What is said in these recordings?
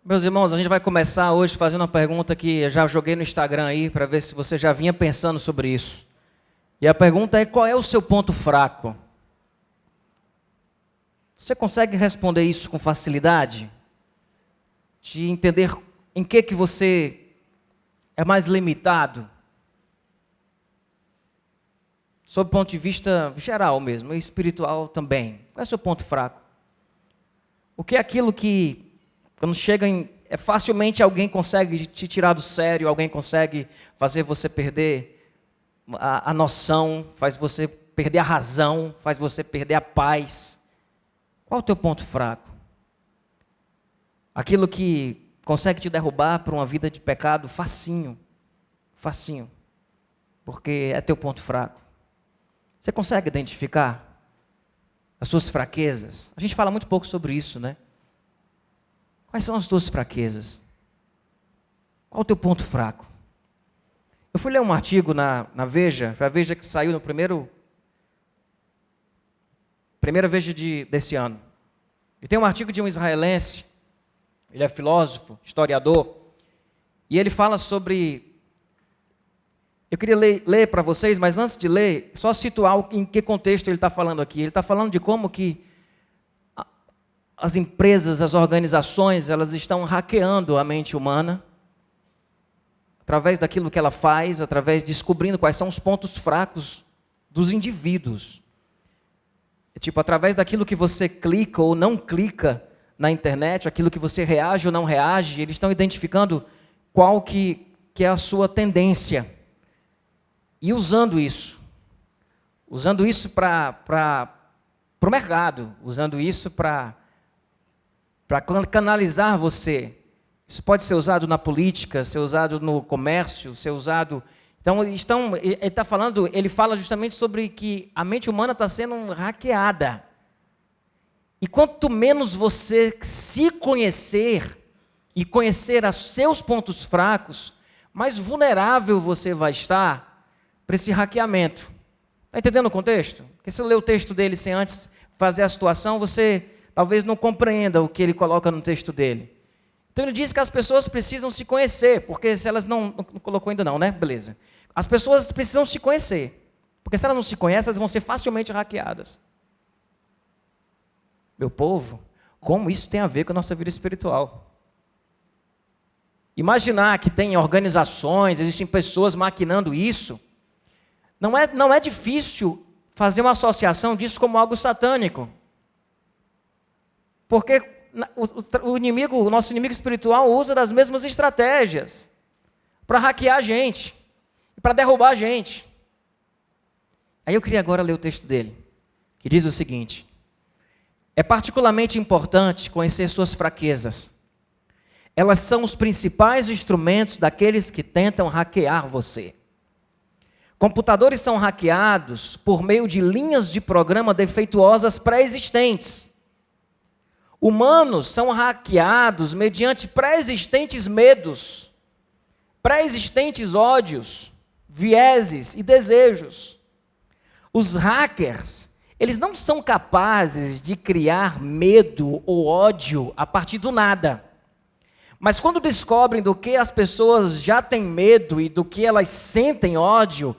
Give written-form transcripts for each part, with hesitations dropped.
Meus irmãos, a gente vai começar hoje fazendo uma pergunta que eu já joguei no Instagram aí, para ver se você já vinha pensando sobre isso. E a pergunta é: qual é o seu ponto fraco? Você consegue responder isso com facilidade? De entender em que você é mais limitado? Sob o ponto de vista geral mesmo, e espiritual também. Qual é o seu ponto fraco? O que é aquilo que, quando chega em... facilmente alguém consegue te tirar do sério, alguém consegue fazer você perder a noção, faz você perder a razão, faz você perder a paz. Qual é o teu ponto fraco? Aquilo que consegue te derrubar para uma vida de pecado facinho, facinho, porque é teu ponto fraco. Você consegue identificar as suas fraquezas? A gente fala muito pouco sobre isso, né? Quais são as tuas fraquezas? Qual o teu ponto fraco? Eu fui ler um artigo na Veja, foi a Veja que saiu no primeira Veja desse ano. E tem um artigo de um israelense, ele é filósofo, historiador, e ele fala sobre... Eu queria ler para vocês, mas antes de ler, só situar em que contexto ele está falando aqui. Ele está falando de como que as empresas, as organizações, elas estão hackeando a mente humana, através daquilo que ela faz, descobrindo quais são os pontos fracos dos indivíduos. Tipo, através daquilo que você clica ou não clica na internet, aquilo que você reage ou não reage, eles estão identificando qual que é a sua tendência. E usando isso para o mercado, usando isso para canalizar você. Isso pode ser usado na política, ser usado no comércio, ser usado... Então, ele fala justamente sobre que a mente humana está sendo hackeada. E quanto menos você se conhecer e conhecer os seus pontos fracos, mais vulnerável você vai estar para esse hackeamento. Está entendendo o contexto? Porque se eu ler o texto dele sem antes fazer a situação, você talvez não compreenda o que ele coloca no texto dele. Então ele diz que as pessoas precisam se conhecer, porque se elas não colocou ainda não, né? Beleza. As pessoas precisam se conhecer, porque se elas não se conhecem, elas vão ser facilmente hackeadas. Meu povo, como isso tem a ver com a nossa vida espiritual? Imaginar que tem organizações, existem pessoas maquinando isso, não é difícil fazer uma associação disso como algo satânico. Porque o nosso inimigo espiritual usa das mesmas estratégias para hackear a gente e para derrubar a gente. Aí eu queria agora ler o texto dele, que diz o seguinte: é particularmente importante conhecer suas fraquezas. Elas são os principais instrumentos daqueles que tentam hackear você. Computadores são hackeados por meio de linhas de programa defeituosas pré-existentes. Humanos são hackeados mediante pré-existentes medos, pré-existentes ódios, vieses e desejos. Os hackers, eles não são capazes de criar medo ou ódio a partir do nada. Mas quando descobrem do que as pessoas já têm medo e do que elas sentem ódio,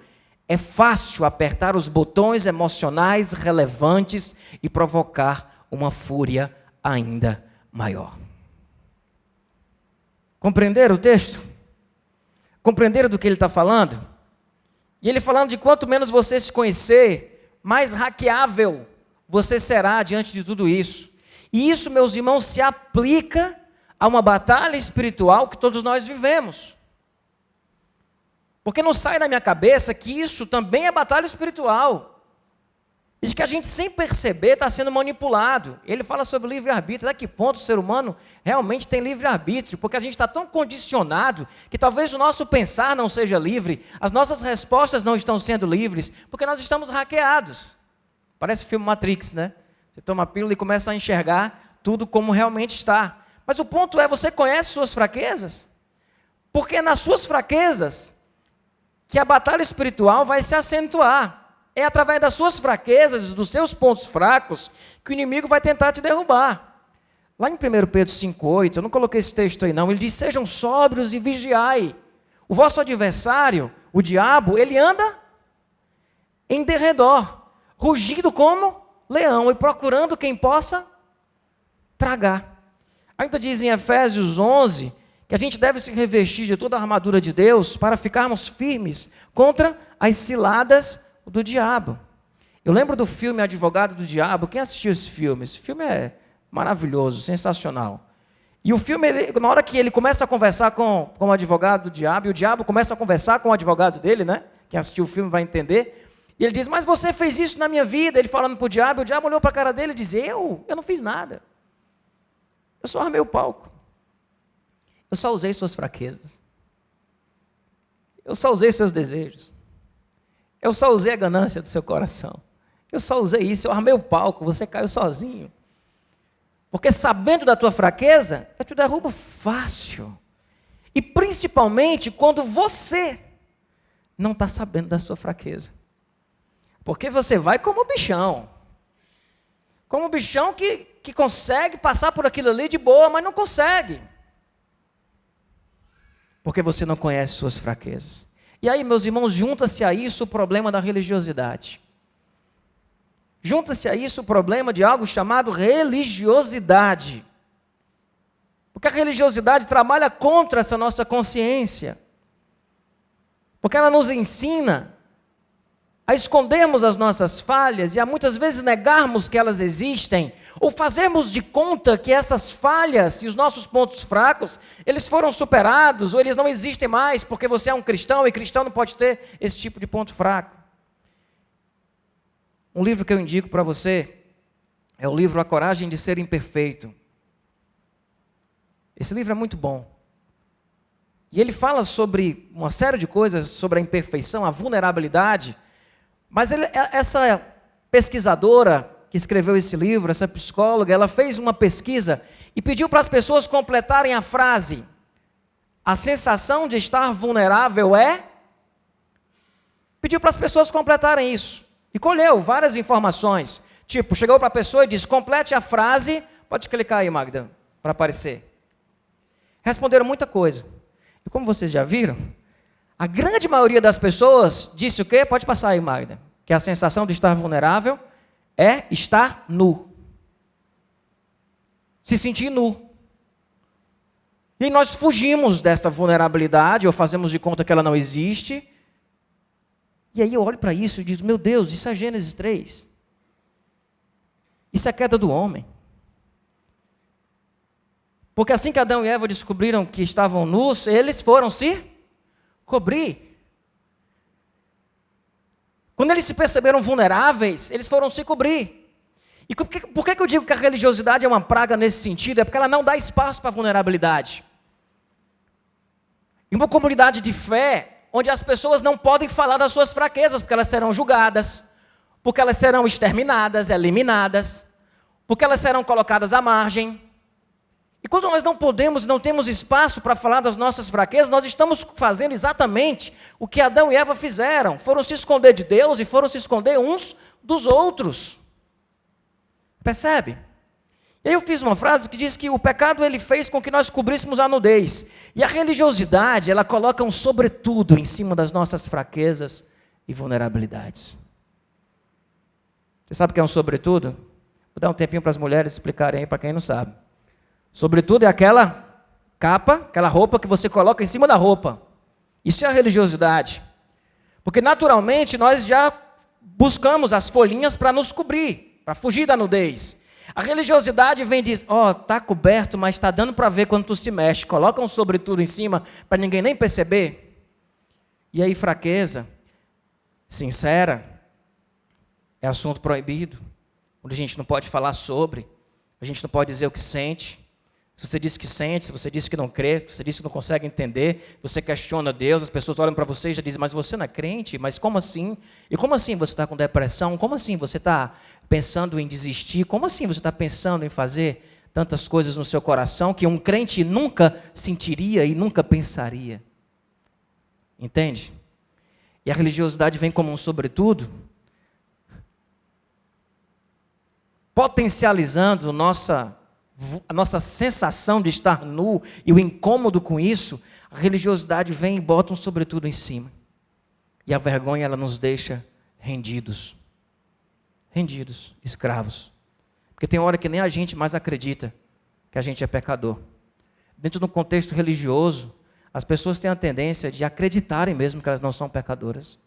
é fácil apertar os botões emocionais relevantes e provocar uma fúria ainda maior. Compreenderam o texto? Compreenderam do que ele está falando? E ele falando de quanto menos você se conhecer, mais hackeável você será diante de tudo isso. E isso, meus irmãos, se aplica a uma batalha espiritual que todos nós vivemos. Porque não sai da minha cabeça que isso também é batalha espiritual. E de que a gente, sem perceber, está sendo manipulado. Ele fala sobre livre-arbítrio. Até que ponto o ser humano realmente tem livre-arbítrio? Porque a gente está tão condicionado que talvez o nosso pensar não seja livre, as nossas respostas não estão sendo livres, porque nós estamos hackeados. Parece o filme Matrix, né? Você toma a pílula e começa a enxergar tudo como realmente está. Mas o ponto é, você conhece suas fraquezas? Porque é nas suas fraquezas que a batalha espiritual vai se acentuar. É através das suas fraquezas, dos seus pontos fracos, que o inimigo vai tentar te derrubar. Lá em 1 Pedro 5,8, eu não coloquei esse texto aí não, ele diz, sejam sóbrios e vigiai. O vosso adversário, o diabo, ele anda em derredor, rugindo como leão e procurando quem possa tragar. Ainda diz em Efésios 11, que a gente deve se revestir de toda a armadura de Deus para ficarmos firmes contra as ciladas do diabo. Eu lembro do filme Advogado do Diabo. Quem assistiu esse filme? Esse filme é maravilhoso, sensacional. E o filme, na hora que ele começa a conversar com o advogado do diabo, e o diabo começa a conversar com o advogado dele, né? Quem assistiu o filme vai entender. E ele diz, mas você fez isso na minha vida. Ele falando para o diabo olhou para a cara dele e diz, eu não fiz nada. Eu só armei o palco. Eu só usei suas fraquezas. Eu só usei seus desejos. Eu só usei a ganância do seu coração. Eu só usei isso, eu armei o palco, você caiu sozinho. Porque sabendo da tua fraqueza, eu te derrubo fácil. E principalmente quando você não está sabendo da sua fraqueza. Porque você vai como bichão. Como bichão que consegue passar por aquilo ali de boa, mas não consegue. Porque você não conhece suas fraquezas. E aí, meus irmãos, junta-se a isso o problema da religiosidade. Junta-se a isso o problema de algo chamado religiosidade. Porque a religiosidade trabalha contra essa nossa consciência. Porque ela nos ensina a escondermos as nossas falhas e a muitas vezes negarmos que elas existem, ou fazermos de conta que essas falhas e os nossos pontos fracos, eles foram superados, ou eles não existem mais, porque você é um cristão e cristão não pode ter esse tipo de ponto fraco. Um livro que eu indico para você é o livro A Coragem de Ser Imperfeito. Esse livro é muito bom. E ele fala sobre uma série de coisas, sobre a imperfeição, a vulnerabilidade. Mas essa pesquisadora que escreveu esse livro, essa psicóloga, ela fez uma pesquisa e pediu para as pessoas completarem a frase: a sensação de estar vulnerável é... Pediu para as pessoas completarem isso. E colheu várias informações. Tipo, chegou para a pessoa e disse, complete a frase. Pode clicar aí, Magda, para aparecer. Responderam muita coisa. E como vocês já viram, a grande maioria das pessoas disse o quê? Pode passar aí, Magda. Que a sensação de estar vulnerável é estar nu. Se sentir nu. E nós fugimos desta vulnerabilidade, ou fazemos de conta que ela não existe. E aí eu olho para isso e digo, meu Deus, isso é Gênesis 3. Isso é a queda do homem. Porque assim que Adão e Eva descobriram que estavam nus, eles foram se cobrir. Quando eles se perceberam vulneráveis, eles foram se cobrir. E por que eu digo que a religiosidade é uma praga nesse sentido? É porque ela não dá espaço para a vulnerabilidade. Em uma comunidade de fé, onde as pessoas não podem falar das suas fraquezas, porque elas serão julgadas, porque elas serão exterminadas, eliminadas, porque elas serão colocadas à margem. E quando nós não podemos, não temos espaço para falar das nossas fraquezas, nós estamos fazendo exatamente o que Adão e Eva fizeram. Foram se esconder de Deus e foram se esconder uns dos outros. Percebe? E aí eu fiz uma frase que diz que o pecado ele fez com que nós cobríssemos a nudez. E a religiosidade, ela coloca um sobretudo em cima das nossas fraquezas e vulnerabilidades. Você sabe o que é um sobretudo? Vou dar um tempinho para as mulheres explicarem aí, para quem não sabe. Sobretudo é aquela capa, aquela roupa que você coloca em cima da roupa. Isso é a religiosidade. Porque naturalmente nós já buscamos as folhinhas para nos cobrir, para fugir da nudez. A religiosidade vem e diz, está coberto, mas está dando para ver quando tu se mexe. Coloca um sobretudo em cima para ninguém nem perceber. E aí fraqueza, sincera, é assunto proibido, onde a gente não pode falar sobre, a gente não pode dizer o que sente. Se você disse que sente, se você disse que não crê, se você disse que não consegue entender, você questiona Deus, as pessoas olham para você e já dizem, mas você não é crente? Mas como assim? E como assim você está com depressão? Como assim você está pensando em desistir? Como assim você está pensando em fazer tantas coisas no seu coração que um crente nunca sentiria e nunca pensaria? Entende? E a religiosidade vem como um sobretudo, potencializando nossa a nossa sensação de estar nu e o incômodo com isso, a religiosidade vem e bota um sobretudo em cima. E a vergonha, ela nos deixa rendidos, escravos. Porque tem hora que nem a gente mais acredita que a gente é pecador. Dentro de um contexto religioso, as pessoas têm a tendência de acreditarem mesmo que elas não são pecadoras.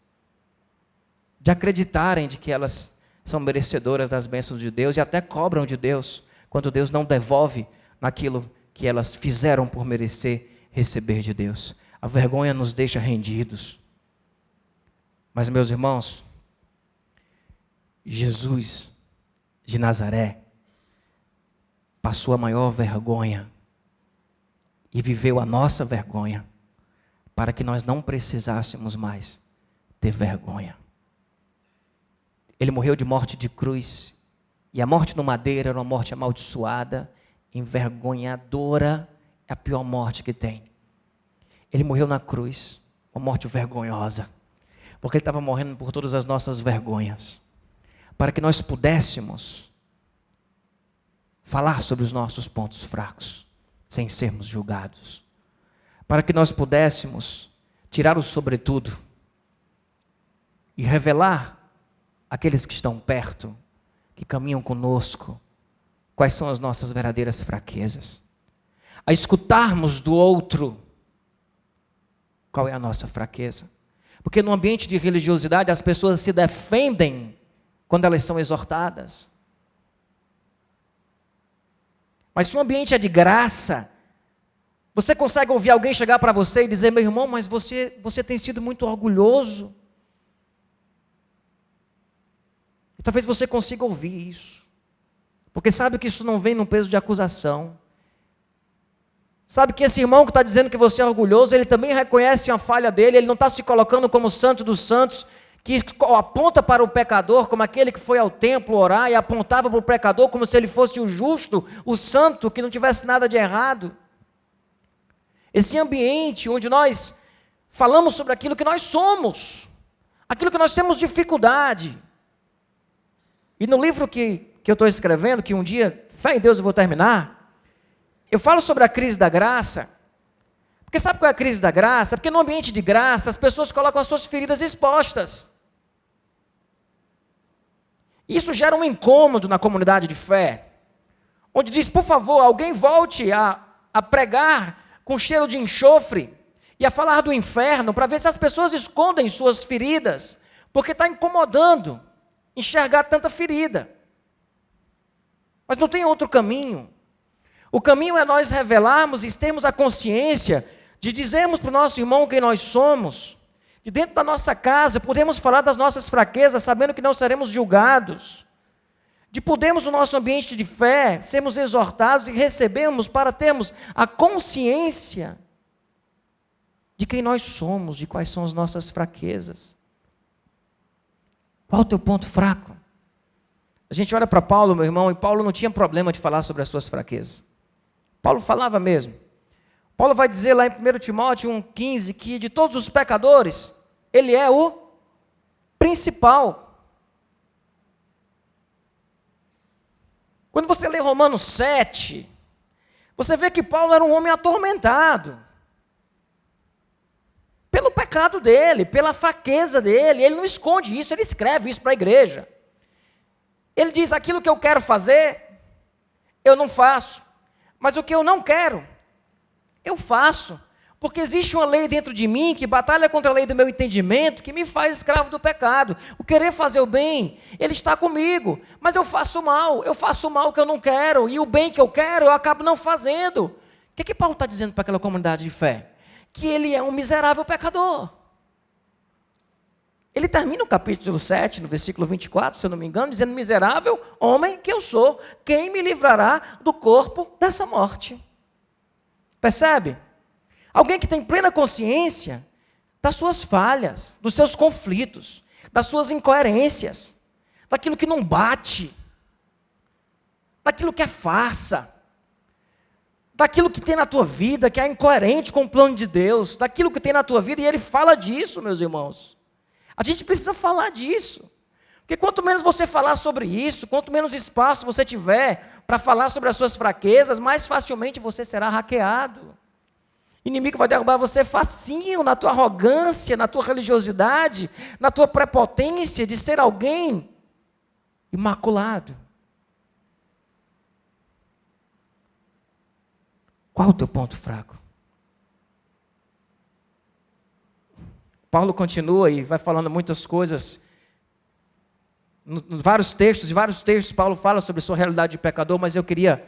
De acreditarem de que elas são merecedoras das bênçãos de Deus e até cobram de Deus quando Deus não devolve naquilo que elas fizeram por merecer receber de Deus. A vergonha nos deixa rendidos. Mas, meus irmãos, Jesus de Nazaré passou a maior vergonha e viveu a nossa vergonha para que nós não precisássemos mais ter vergonha. Ele morreu de morte de cruz, e a morte no madeiro era uma morte amaldiçoada, envergonhadora, é a pior morte que tem. Ele morreu na cruz, uma morte vergonhosa, porque ele estava morrendo por todas as nossas vergonhas, para que nós pudéssemos falar sobre os nossos pontos fracos, sem sermos julgados, para que nós pudéssemos tirar o sobretudo e revelar àqueles que estão perto, que caminham conosco, quais são as nossas verdadeiras fraquezas, a escutarmos do outro qual é a nossa fraqueza, porque no ambiente de religiosidade as pessoas se defendem quando elas são exortadas. Mas se o ambiente é de graça, você consegue ouvir alguém chegar para você e dizer: meu irmão, mas você tem sido muito orgulhoso. E talvez você consiga ouvir isso, porque sabe que isso não vem num peso de acusação. Sabe que esse irmão que está dizendo que você é orgulhoso, ele também reconhece a falha dele, ele não está se colocando como santo dos santos, que aponta para o pecador como aquele que foi ao templo orar e apontava para o pecador como se ele fosse o justo, o santo, que não tivesse nada de errado. Esse ambiente onde nós falamos sobre aquilo que nós somos, aquilo que nós temos dificuldade. E no livro que eu estou escrevendo, que um dia, fé em Deus, eu vou terminar, eu falo sobre a crise da graça. Porque sabe qual é a crise da graça? Porque no ambiente de graça, as pessoas colocam as suas feridas expostas. Isso gera um incômodo na comunidade de fé, onde diz: por favor, alguém volte a pregar com cheiro de enxofre e a falar do inferno, para ver se as pessoas escondem suas feridas, porque está incomodando enxergar tanta ferida. Mas não tem outro caminho. O caminho é nós revelarmos e termos a consciência de dizermos para o nosso irmão quem nós somos. De dentro da nossa casa podemos falar das nossas fraquezas, sabendo que não seremos julgados. De podermos no nosso ambiente de fé sermos exortados e recebermos para termos a consciência de quem nós somos, de quais são as nossas fraquezas. Qual o teu ponto fraco? A gente olha para Paulo, meu irmão, e Paulo não tinha problema de falar sobre as suas fraquezas. Paulo falava mesmo. Paulo vai dizer lá em 1 Timóteo 1,15 que de todos os pecadores, ele é o principal. Quando você lê Romanos 7, você vê que Paulo era um homem atormentado pelo pecado dele, pela fraqueza dele. Ele não esconde isso, ele escreve isso para a igreja. Ele diz: aquilo que eu quero fazer, eu não faço. Mas o que eu não quero, eu faço. Porque existe uma lei dentro de mim que batalha contra a lei do meu entendimento, que me faz escravo do pecado. O querer fazer o bem, ele está comigo. Mas eu faço o mal que eu não quero. E o bem que eu quero, eu acabo não fazendo. O que Paulo está dizendo para aquela comunidade de fé? Que ele é um miserável pecador. Ele termina o capítulo 7, no versículo 24, se eu não me engano, dizendo: miserável homem que eu sou, quem me livrará do corpo dessa morte? Percebe? Alguém que tem plena consciência das suas falhas, dos seus conflitos, das suas incoerências, daquilo que não bate, daquilo que é farsa, daquilo que tem na tua vida, que é incoerente com o plano de Deus, daquilo que tem na tua vida, e ele fala disso, meus irmãos. A gente precisa falar disso, Porque quanto menos você falar sobre isso, quanto menos espaço você tiver para falar sobre as suas fraquezas, mais facilmente você será hackeado. O inimigo vai derrubar você facinho na tua arrogância, na tua religiosidade, na tua prepotência de ser alguém imaculado. Qual o teu ponto fraco? Paulo continua e vai falando muitas coisas. Em vários textos, Paulo fala sobre sua realidade de pecador, mas eu queria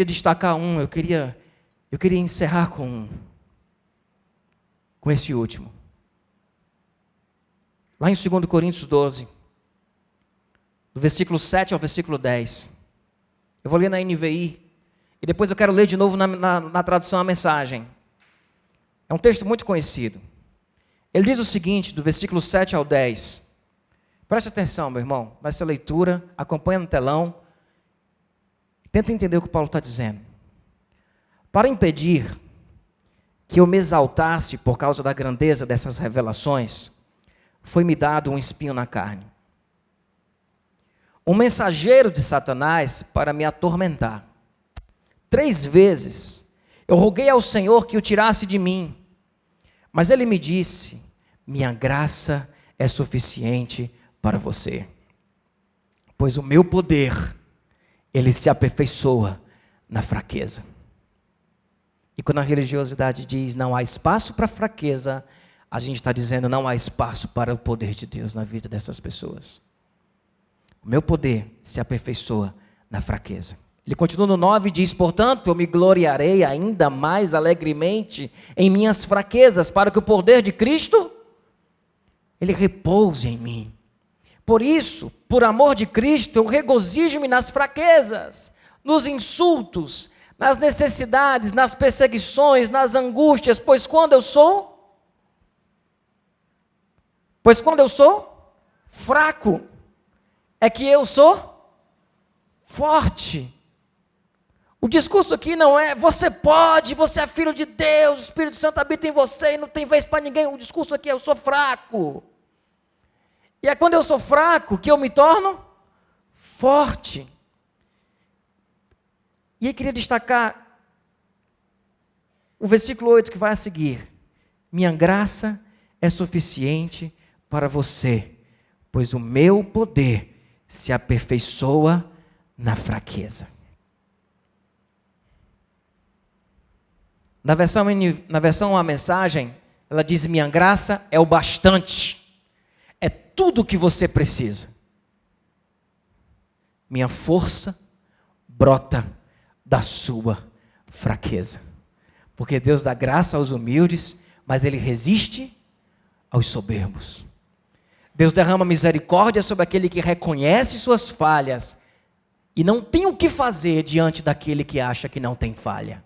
destacar um, eu queria encerrar com esse último. Lá em 2 Coríntios 12, do versículo 7 ao versículo 10. Eu vou ler na NVI, e depois eu quero ler de novo na tradução a mensagem. É um texto muito conhecido. Ele diz o seguinte, do versículo 7 ao 10. Preste atenção, meu irmão, nessa leitura, acompanha no telão. Tenta entender o que Paulo está dizendo. Para impedir que eu me exaltasse por causa da grandeza dessas revelações, foi-me dado um espinho na carne. Um mensageiro de Satanás para me atormentar. 3 vezes eu roguei ao Senhor que o tirasse de mim, mas ele me disse: minha graça é suficiente para você, pois o meu poder, ele se aperfeiçoa na fraqueza. E quando a religiosidade diz não há espaço para fraqueza, a gente está dizendo não há espaço para o poder de Deus na vida dessas pessoas. O meu poder se aperfeiçoa na fraqueza. Ele continua no 9 e diz: portanto, eu me gloriarei ainda mais alegremente em minhas fraquezas, para que o poder de Cristo, ele repouse em mim. Por isso, por amor de Cristo, eu regozijo-me nas fraquezas, nos insultos, nas necessidades, nas perseguições, nas angústias, pois quando eu sou fraco, é que eu sou forte. O discurso aqui não é você pode, você é filho de Deus, o Espírito Santo habita em você e não tem vez para ninguém. O discurso aqui é eu sou fraco. E é quando eu sou fraco que eu me torno forte. E aí queria destacar o versículo 8 que vai a seguir. Minha graça é suficiente para você, pois o meu poder se aperfeiçoa na fraqueza. Na versão a mensagem, ela diz: minha graça é o bastante. É tudo o que você precisa. Minha força brota da sua fraqueza. Porque Deus dá graça aos humildes, mas Ele resiste aos soberbos. Deus derrama misericórdia sobre aquele que reconhece suas falhas e não tem o que fazer diante daquele que acha que não tem falha,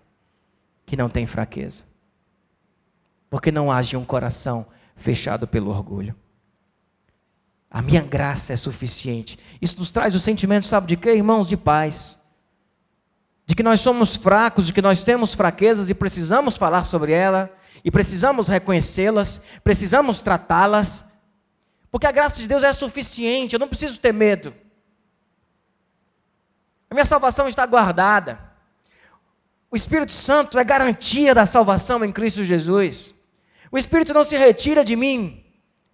que não tem fraqueza. Porque não age um coração fechado pelo orgulho. A minha graça é suficiente. Isso nos traz o sentimento, sabe de quê, irmãos? De paz. De que nós somos fracos, de que nós temos fraquezas e precisamos falar sobre ela, e precisamos reconhecê-las, precisamos tratá-las, porque a graça de Deus é suficiente, eu não preciso ter medo. A minha salvação está guardada. O Espírito Santo é garantia da salvação em Cristo Jesus. O Espírito não se retira de mim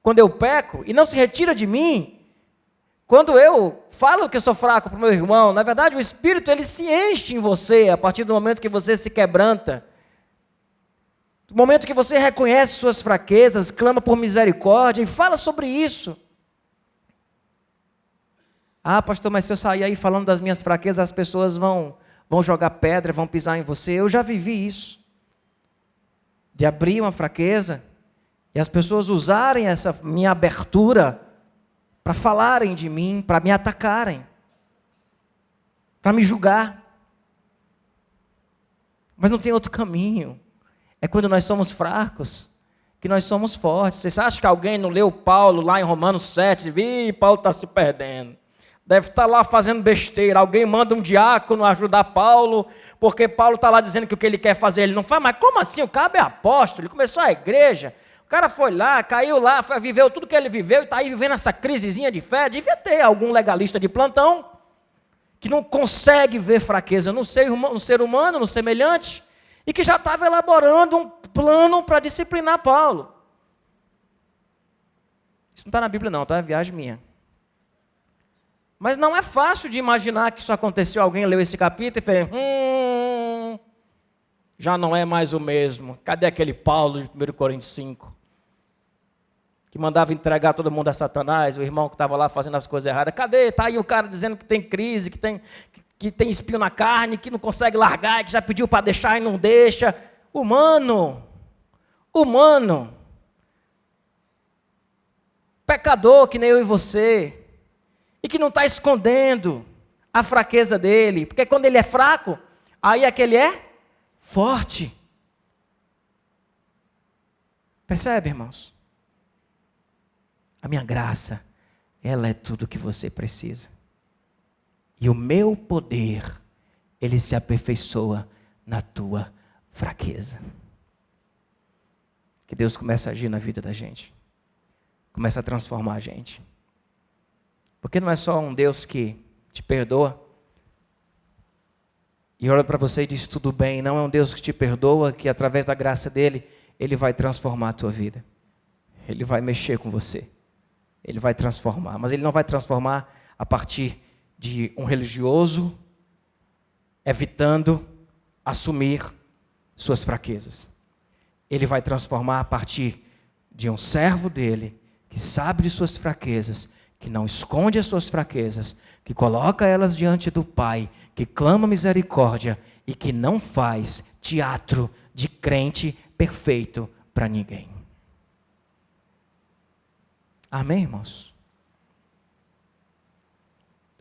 quando eu peco, e não se retira de mim quando eu falo que eu sou fraco para o meu irmão. Na verdade, o Espírito, ele se enche em você a partir do momento que você se quebranta. No momento que você reconhece suas fraquezas, clama por misericórdia e fala sobre isso. Ah, pastor, mas se eu sair aí falando das minhas fraquezas, as pessoas vão jogar pedra, vão pisar em você. Eu já vivi isso. De abrir uma fraqueza e as pessoas usarem essa minha abertura para falarem de mim, para me atacarem, para me julgar. Mas não tem outro caminho. É quando nós somos fracos que nós somos fortes. Vocês acham que alguém não leu Paulo lá em Romanos 7? Paulo está se perdendo. Deve estar lá fazendo besteira. Alguém manda um diácono ajudar Paulo, porque Paulo está lá dizendo que o que ele quer fazer ele não faz. Mas como assim? O cabo é apóstolo, ele começou a igreja. O cara foi lá, caiu lá, viveu tudo que ele viveu e está aí vivendo essa crisezinha de fé. Devia ter algum legalista de plantão que não consegue ver fraqueza no ser humano, no semelhante, e que já estava elaborando um plano para disciplinar Paulo. Isso não está na Bíblia não, tá? É viagem minha. Mas não é fácil de imaginar que isso aconteceu. Alguém leu esse capítulo e fez, já não é mais o mesmo. Cadê aquele Paulo de 1 Coríntios 5? Que mandava entregar todo mundo a Satanás, o irmão que estava lá fazendo as coisas erradas. Cadê? Está aí o cara dizendo que tem crise, que tem espinho na carne, que não consegue largar, que já pediu para deixar e não deixa. Humano. Pecador que nem eu e você. E que não está escondendo a fraqueza dele. Porque quando ele é fraco, aí é que ele é forte. Percebe, irmãos? A minha graça, ela é tudo o que você precisa. E o meu poder, ele se aperfeiçoa na tua fraqueza. Que Deus comece a agir na vida da gente. Comece a transformar a gente. Porque não é só um Deus que te perdoa e olha para você e diz tudo bem. Não é um Deus que te perdoa, que através da graça dele, ele vai transformar a tua vida. Ele vai mexer com você. Ele vai transformar, mas ele não vai transformar a partir de um religioso evitando assumir suas fraquezas. Ele vai transformar a partir de um servo dele que sabe de suas fraquezas, que não esconde as suas fraquezas, que coloca elas diante do Pai, que clama misericórdia e que não faz teatro de crente perfeito para ninguém. Amém, irmãos?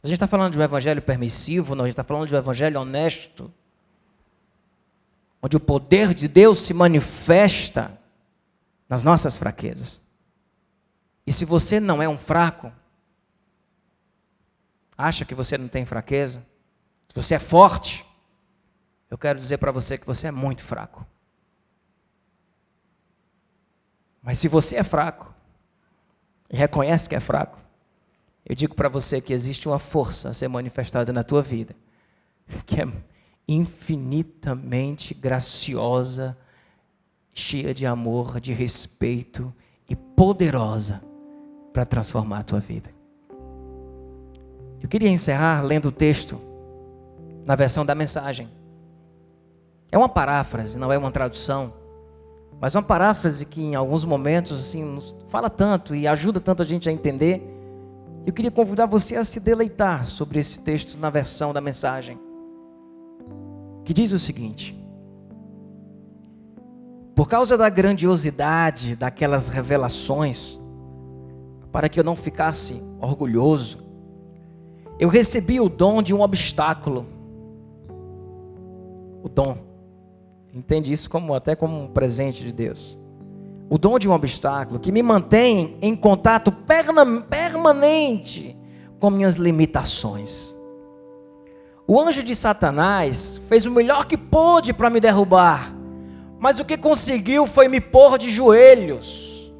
A gente está falando de um evangelho permissivo, não, a gente está falando de um evangelho honesto, onde o poder de Deus se manifesta nas nossas fraquezas. E se você não é um fraco, acha que você não tem fraqueza, se você é forte, eu quero dizer para você que você é muito fraco. Mas se você é fraco, e reconhece que é fraco, eu digo para você que existe uma força a ser manifestada na tua vida, que é infinitamente graciosa, cheia de amor, de respeito e poderosa para transformar a tua vida. Eu queria encerrar lendo o texto na versão da Mensagem. É uma paráfrase, não é uma tradução, mas uma paráfrase que em alguns momentos assim, nos fala tanto e ajuda tanto a gente a entender. Eu queria convidar você a se deleitar sobre esse texto na versão da Mensagem, que diz o seguinte: por causa da grandiosidade daquelas revelações, para que eu não ficasse orgulhoso, eu recebi o dom de um obstáculo. O dom. Entende isso até como um presente de Deus. O dom de um obstáculo que me mantém em contato permanente com minhas limitações. O anjo de Satanás fez o melhor que pôde para me derrubar, mas o que conseguiu foi me pôr de joelhos.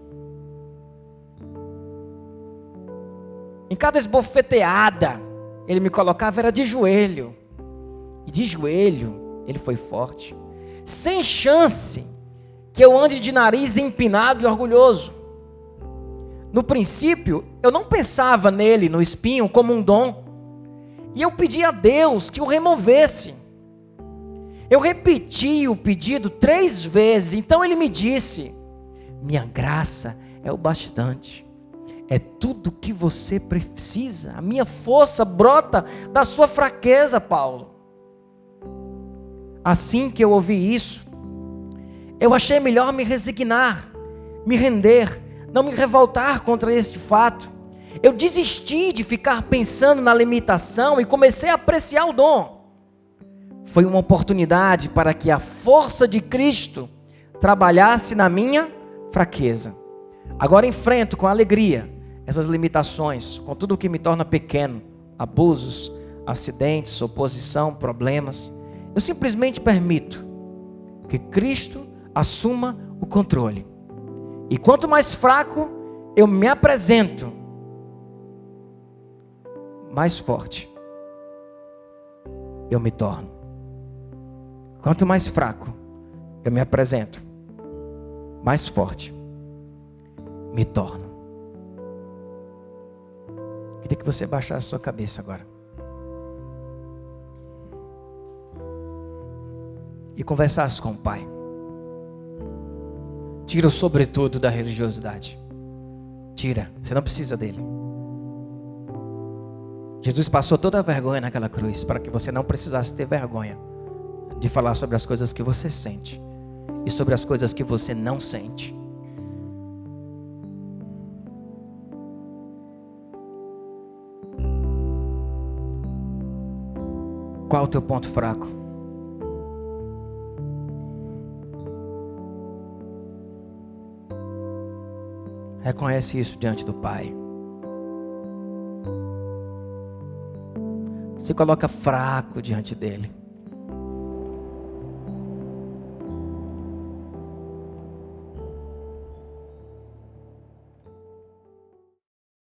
Em cada esbofeteada, ele me colocava era de joelho. E de joelho, ele foi forte. Sem chance que eu ande de nariz empinado e orgulhoso. No princípio, eu não pensava nele, no espinho, como um dom. E eu pedi a Deus que o removesse. Eu repeti o pedido 3 vezes. Então ele me disse: minha graça é o bastante. É tudo que você precisa. A minha força brota da sua fraqueza, Paulo. Assim que eu ouvi isso, eu achei melhor me resignar, me render, não me revoltar contra este fato. Eu desisti de ficar pensando na limitação e comecei a apreciar o dom. Foi uma oportunidade para que a força de Cristo trabalhasse na minha fraqueza. Agora enfrento com alegria essas limitações, com tudo o que me torna pequeno, abusos, acidentes, oposição, problemas. Eu simplesmente permito que Cristo assuma o controle E quanto mais fraco eu me apresento, mais forte eu me torno. Quanto mais fraco eu me apresento, mais forte me torno. Queria que você baixasse a sua cabeça agora e conversasse com o Pai. Tira o sobretudo da religiosidade. Tira, você não precisa dele. Jesus passou toda a vergonha naquela cruz para que você não precisasse ter vergonha de falar sobre as coisas que você sente e sobre as coisas que você não sente. Qual é o teu ponto fraco? Reconhece isso diante do Pai. Se coloca fraco diante dele.